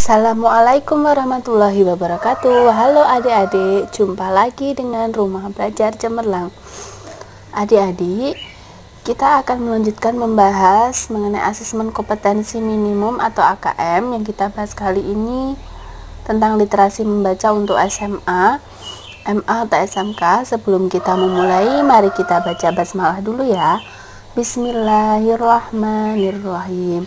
Assalamualaikum warahmatullahi wabarakatuh. Halo adik-adik, jumpa lagi dengan Rumah Belajar Cemerlang. Adik-adik, kita akan melanjutkan membahas mengenai asesmen kompetensi minimum atau AKM yang kita bahas kali ini tentang literasi membaca untuk SMA, MA atau SMK. Sebelum kita memulai, mari kita baca basmalah dulu ya. Bismillahirrahmanirrahim.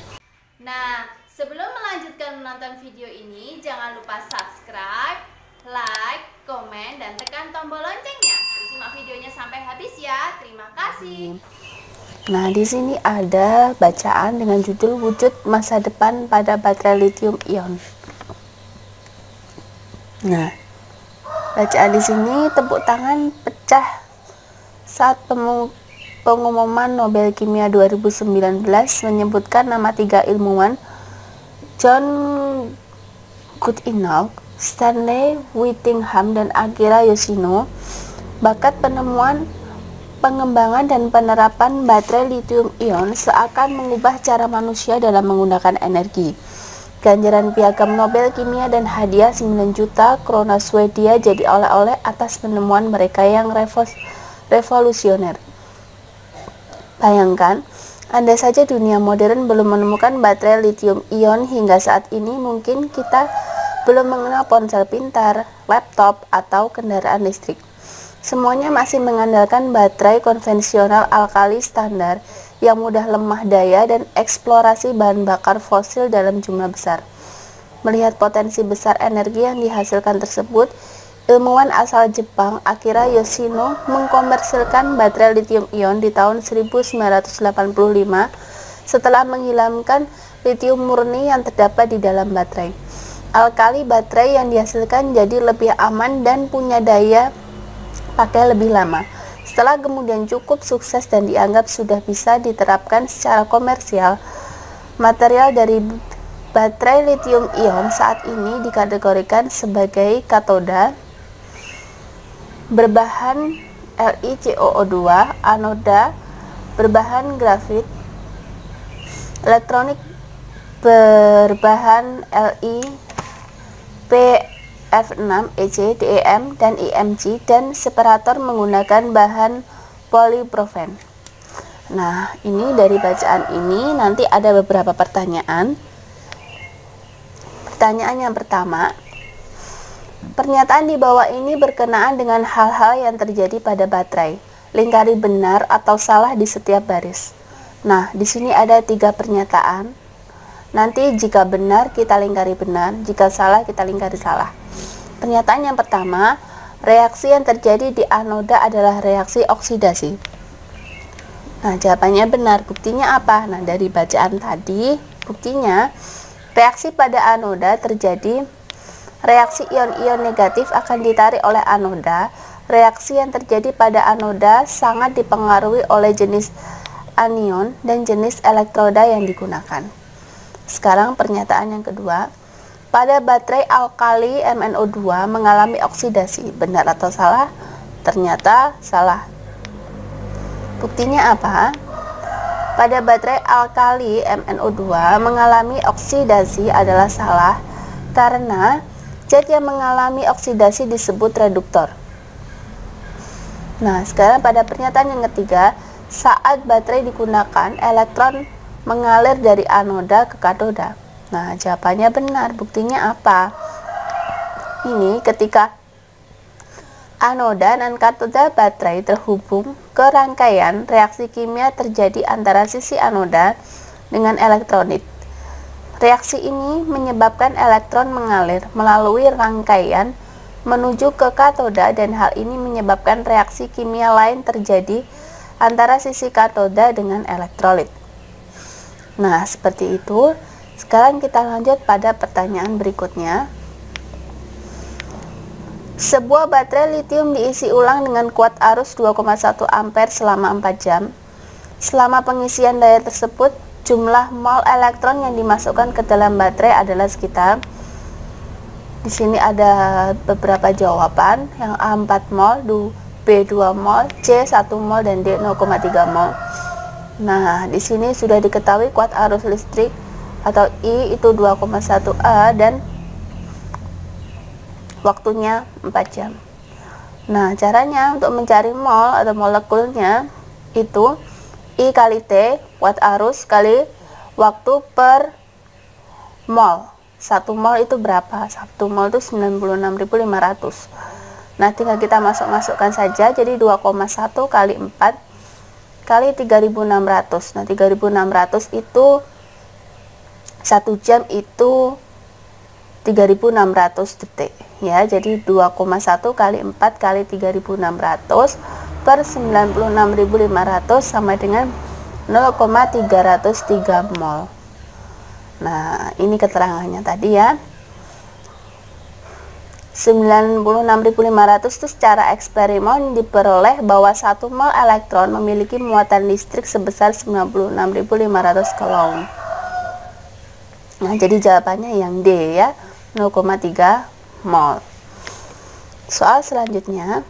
Nah, sebelum melanjutkan menonton video ini, jangan lupa subscribe, like, komen, dan tekan tombol loncengnya. Simak videonya sampai habis ya. Terima kasih. Nah, di sini ada bacaan dengan judul Wujud Masa Depan pada Baterai Lithium Ion. Nah, bacaan di sini tepuk tangan pecah saat pengumuman Nobel Kimia 2019 menyebutkan nama 3 ilmuwan, John Goodenough, Stanley Whittingham, dan Akira Yoshino, bakat penemuan, pengembangan, dan penerapan baterai lithium ion seakan mengubah cara manusia dalam menggunakan energi. Ganjaran piagam Nobel Kimia dan hadiah 9 juta krona Swedia jadi oleh-oleh atas penemuan mereka yang revolusioner. Bayangkan, andai saja dunia modern belum menemukan baterai lithium ion hingga saat ini, mungkin kita belum mengenal ponsel pintar, laptop, atau kendaraan listrik. Semuanya masih mengandalkan baterai konvensional alkali standar yang mudah lemah daya dan eksplorasi bahan bakar fosil dalam jumlah besar. Melihat potensi besar energi yang dihasilkan tersebut, ilmuwan asal Jepang Akira Yoshino mengkomersilkan baterai lithium ion di tahun 1985 setelah menghilangkan lithium murni yang terdapat di dalam baterai. Alkali baterai yang dihasilkan jadi lebih aman dan punya daya pakai lebih lama. Setelah kemudian cukup sukses dan dianggap sudah bisa diterapkan secara komersial, material dari baterai lithium ion saat ini dikategorikan sebagai katoda berbahan LiCOO2, anoda berbahan grafit, elektronik berbahan LiPF6EC, DEM, dan IMG, dan separator menggunakan bahan polyprofen. Nah, ini dari bacaan ini nanti ada beberapa pertanyaan. Pertanyaan yang pertama, pernyataan di bawah ini berkenaan dengan hal-hal yang terjadi pada baterai. Lingkari benar atau salah di setiap baris. Nah, di sini ada 3 pernyataan. Nanti jika benar kita lingkari benar, jika salah kita lingkari salah. Pernyataan yang pertama, reaksi yang terjadi di anoda adalah reaksi oksidasi. Nah, jawabannya benar. Buktinya apa? Nah, dari bacaan tadi, buktinya reaksi pada anoda terjadi. Reaksi ion-ion negatif akan ditarik oleh anoda. Reaksi yang terjadi pada anoda sangat dipengaruhi oleh jenis anion dan jenis elektroda yang digunakan. Sekarang pernyataan yang kedua, pada baterai alkali MnO2 mengalami oksidasi. Benar atau salah? Ternyata salah. Buktinya apa? Pada baterai alkali MnO2 mengalami oksidasi adalah salah karena zat yang mengalami oksidasi disebut reduktor. Nah, sekarang pada pernyataan yang ketiga, saat baterai digunakan, elektron mengalir dari anoda ke katoda. Nah, jawabannya benar. Buktinya apa? Ini ketika anoda dan katoda baterai terhubung ke rangkaian, reaksi kimia terjadi antara sisi anoda dengan elektrolit. Reaksi ini menyebabkan elektron mengalir melalui rangkaian menuju ke katoda, dan hal ini menyebabkan reaksi kimia lain terjadi antara sisi katoda dengan elektrolit. Nah, seperti itu. Sekarang kita lanjut pada pertanyaan berikutnya. Sebuah baterai lithium diisi ulang dengan kuat arus 2,1 ampere selama 4 jam. Selama pengisian daya tersebut, jumlah mol elektron yang dimasukkan ke dalam baterai adalah sekitar, di sini ada beberapa jawaban, yang A 4 mol, B 2 mol, C 1 mol, dan D 0,3 mol. Nah, di sini sudah diketahui kuat arus listrik atau I itu 2,1 A dan waktunya 4 jam. Nah, caranya untuk mencari mol atau molekulnya itu I kali T, watt arus kali waktu per mol. 1 mol itu berapa? 1 mol itu 96.500. Nah, tinggal kita masukkan saja, jadi 2,1 kali 4 kali 3.600. Nah, 3.600 itu 1 jam itu 3.600 detik ya. Jadi 2,1 kali 4 kali 3.600 per 96.500 sama dengan 0,303 mol. Nah, ini keterangannya tadi ya. 96.500 itu secara eksperimen diperoleh bahwa 1 mol elektron memiliki muatan listrik sebesar 96.500 coulomb. Nah, jadi jawabannya yang D ya, 0,3 mol. Soal selanjutnya,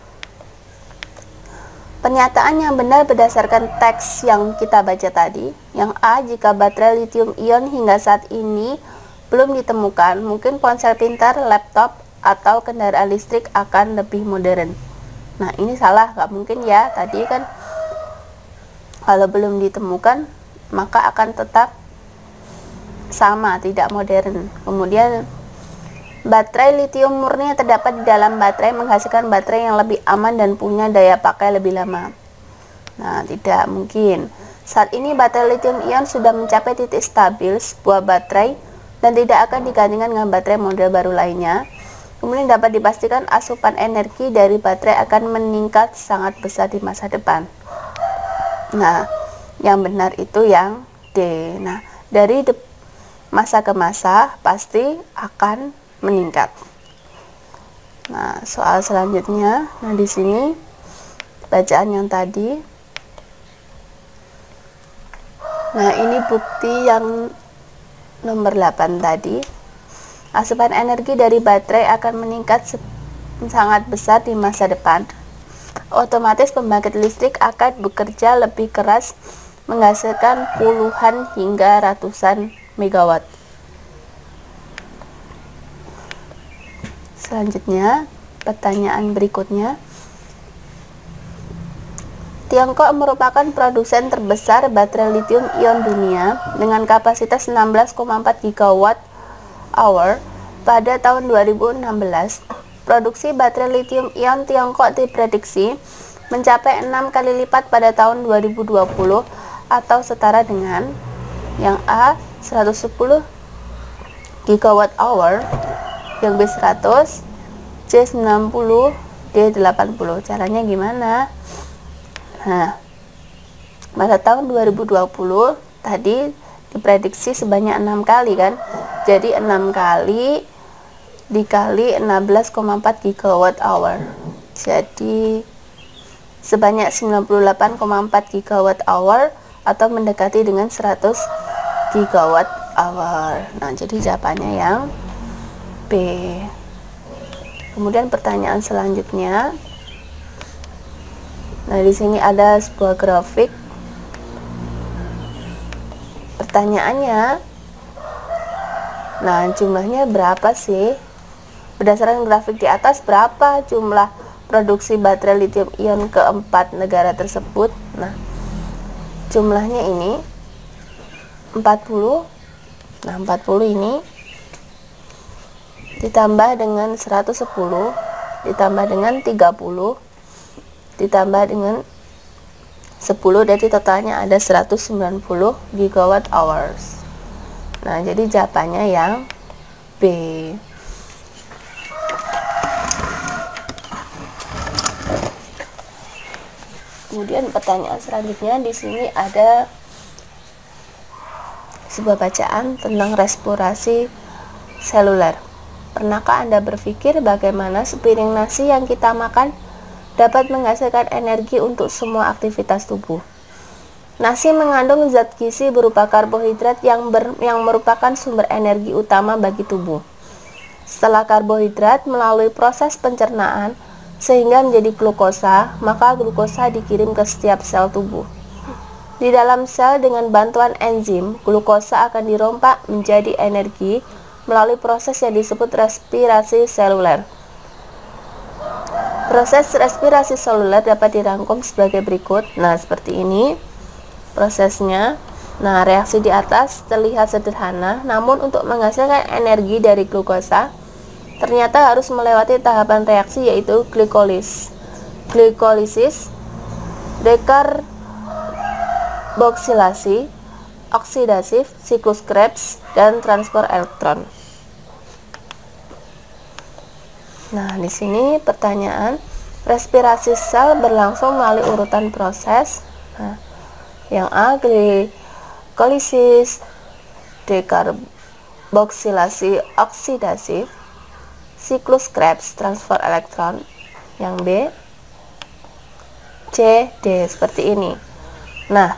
pernyataan yang benar berdasarkan teks yang kita baca tadi. Yang A, jika baterai lithium ion hingga saat ini belum ditemukan, mungkin ponsel pintar, laptop, atau kendaraan listrik akan lebih modern. Nah, ini salah, nggak mungkin ya. Tadi kan kalau belum ditemukan maka akan tetap sama, tidak modern. Kemudian baterai lithium murni yang terdapat di dalam baterai menghasilkan baterai yang lebih aman dan punya daya pakai lebih lama. Nah, tidak mungkin. Saat ini baterai lithium ion sudah mencapai titik stabil sebuah baterai dan tidak akan digantikan dengan baterai model baru lainnya. Kemudian dapat dipastikan asupan energi dari baterai akan meningkat sangat besar di masa depan. Nah, yang benar itu yang D. Nah, dari masa ke masa pasti akan meningkat. Nah, soal selanjutnya, nah di sini bacaan yang tadi. Nah, ini bukti yang nomor 8 tadi. Asupan energi dari baterai akan meningkat sangat besar di masa depan. Otomatis pembangkit listrik akan bekerja lebih keras, menghasilkan puluhan hingga ratusan megawatt. Selanjutnya, pertanyaan berikutnya. Tiongkok merupakan produsen terbesar baterai lithium ion dunia dengan kapasitas 16,4 gigawatt hour pada tahun 2016. Produksi baterai lithium ion Tiongkok diprediksi mencapai 6 kali lipat pada tahun 2020 atau setara dengan yang A 110 gigawatt hour, yang B 100, C 90, D 80. Caranya gimana? Nah, pada tahun 2020 tadi diprediksi sebanyak 6 kali kan. Jadi 6 kali dikali 16,4 gigawatt hour. Jadi sebanyak 98,4 gigawatt hour atau mendekati dengan 100 gigawatt hour. Nah, jadi jawabannya yang B. Kemudian pertanyaan selanjutnya. Nah, di sini ada sebuah grafik. Pertanyaannya, nah jumlahnya berapa sih? Berdasarkan grafik di atas, berapa jumlah produksi baterai lithium ion keempat negara tersebut? Nah, jumlahnya ini 40. Nah, 40 ini ditambah dengan 110, ditambah dengan 30, ditambah dengan 10, jadi totalnya ada 190 gigawatt hours. Nah, jadi jawabannya yang B. Kemudian pertanyaan selanjutnya, di sini ada sebuah bacaan tentang respirasi seluler. Pernahkah Anda berpikir bagaimana sepiring nasi yang kita makan dapat menghasilkan energi untuk semua aktivitas tubuh? Nasi mengandung zat gizi berupa karbohidrat yang merupakan sumber energi utama bagi tubuh. Setelah karbohidrat melalui proses pencernaan sehingga menjadi glukosa, maka glukosa dikirim ke setiap sel tubuh. Di dalam sel dengan bantuan enzim, glukosa akan dirompak menjadi energi melalui proses yang disebut respirasi seluler. Proses respirasi seluler dapat dirangkum sebagai berikut. Nah, seperti ini prosesnya. Nah, reaksi di atas terlihat sederhana, namun untuk menghasilkan energi dari glukosa ternyata harus melewati tahapan reaksi, yaitu glikolisis, dekarboksilasi, oksidasi, siklus Krebs, dan transport elektron. Nah, di sini pertanyaan, respirasi sel berlangsung melalui urutan proses. Nah, yang A, glikolisis, dekarboksilasi, oksidasi, siklus Krebs, transport elektron. Yang B, C, D, seperti ini. Nah,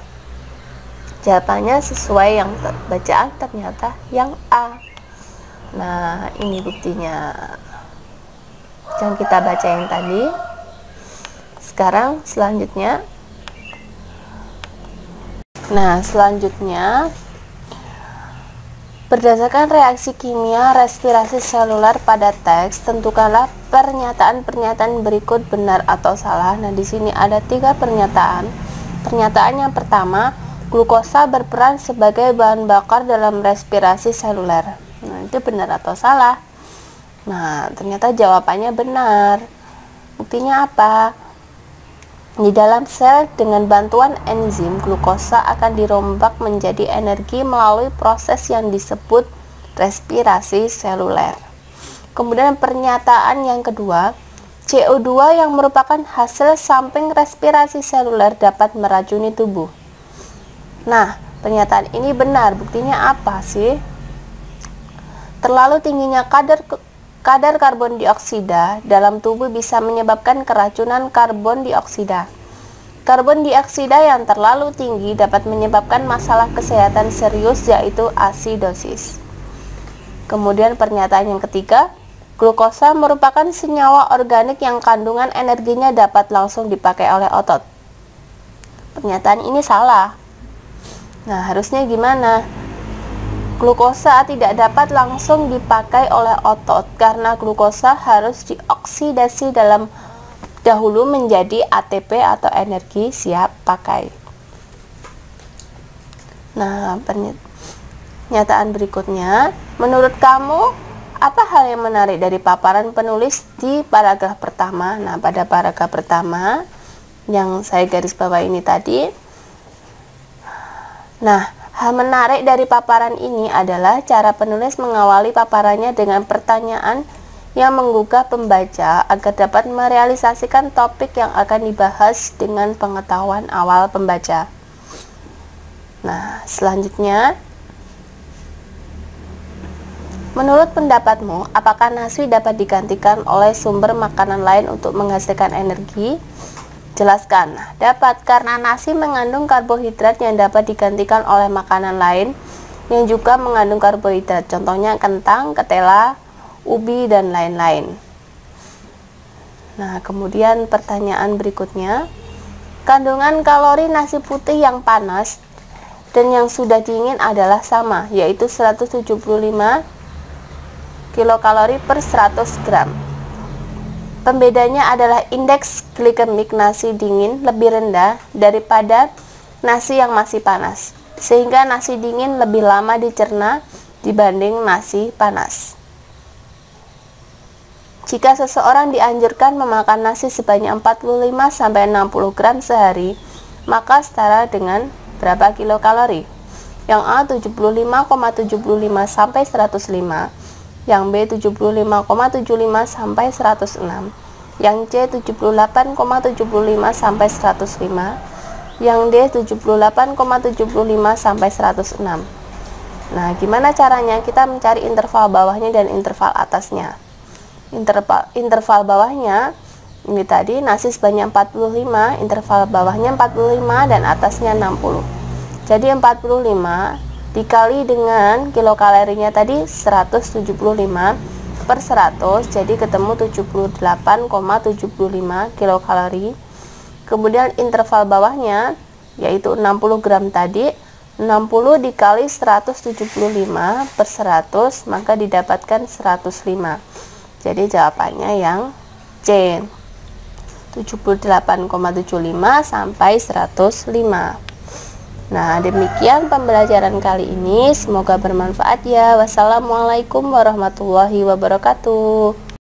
jawabannya sesuai yang bacaan ternyata yang A. Nah, ini buktinya. Yang kita baca yang tadi. Sekarang selanjutnya. Nah, selanjutnya berdasarkan reaksi kimia respirasi seluler pada teks, tentukanlah pernyataan-pernyataan berikut benar atau salah. Nah, di sini ada 3 pernyataan. Pernyataan yang pertama, glukosa berperan sebagai bahan bakar dalam respirasi seluler. Nah, itu benar atau salah? Nah, ternyata jawabannya benar. Buktinya apa? Di dalam sel dengan bantuan enzim, glukosa akan dirombak menjadi energi melalui proses yang disebut respirasi seluler. Kemudian pernyataan yang kedua, CO2 yang merupakan hasil samping respirasi seluler dapat meracuni tubuh. Nah, pernyataan ini benar. Buktinya apa sih? Terlalu tingginya kadar karbon dioksida dalam tubuh bisa menyebabkan keracunan karbon dioksida. Karbon dioksida yang terlalu tinggi dapat menyebabkan masalah kesehatan serius, yaitu asidosis. Kemudian pernyataan yang ketiga, glukosa merupakan senyawa organik yang kandungan energinya dapat langsung dipakai oleh otot. Pernyataan ini salah. Nah, harusnya gimana? Glukosa tidak dapat langsung dipakai oleh otot karena glukosa harus dioksidasi dahulu menjadi ATP atau energi siap pakai. Nah, pernyataan berikutnya, menurut kamu apa hal yang menarik dari paparan penulis di paragraf pertama? Nah, pada paragraf pertama yang saya garis bawah ini tadi. Nah, hal menarik dari paparan ini adalah cara penulis mengawali paparannya dengan pertanyaan yang menggugah pembaca agar dapat merealisasikan topik yang akan dibahas dengan pengetahuan awal pembaca. Nah, selanjutnya, menurut pendapatmu, apakah nasi dapat digantikan oleh sumber makanan lain untuk menghasilkan energi? Jelaskan. Dapat, karena nasi mengandung karbohidrat yang dapat digantikan oleh makanan lain yang juga mengandung karbohidrat. Contohnya kentang, ketela, ubi, dan lain-lain. Nah, kemudian pertanyaan berikutnya. Kandungan kalori nasi putih yang panas dan yang sudah dingin adalah sama, yaitu 175 kilokalori per 100 gram. Pembedanya adalah indeks glikemik nasi dingin lebih rendah daripada nasi yang masih panas, sehingga nasi dingin lebih lama dicerna dibanding nasi panas. Jika seseorang dianjurkan memakan nasi sebanyak 45-60 gram sehari, maka setara dengan berapa kilokalori? Yang A 75,75 sampai 105, yang B 75,75 sampai 106, yang C 78,75 sampai 105, yang D 78,75 sampai 106. Nah, gimana caranya kita mencari interval bawahnya dan interval atasnya? Interval bawahnya ini tadi nasi sebanyak 45, interval bawahnya 45 dan atasnya 60. Jadi 45 dikali dengan kilokalorinya tadi 175 per 100, jadi ketemu 78,75 kilokalori. Kemudian interval bawahnya yaitu 60 gram tadi. 60 dikali 175 per 100, maka didapatkan 105. Jadi jawabannya yang C, 78,75 sampai 105. Nah, demikian pembelajaran kali ini, semoga bermanfaat ya. Wassalamualaikum warahmatullahi wabarakatuh.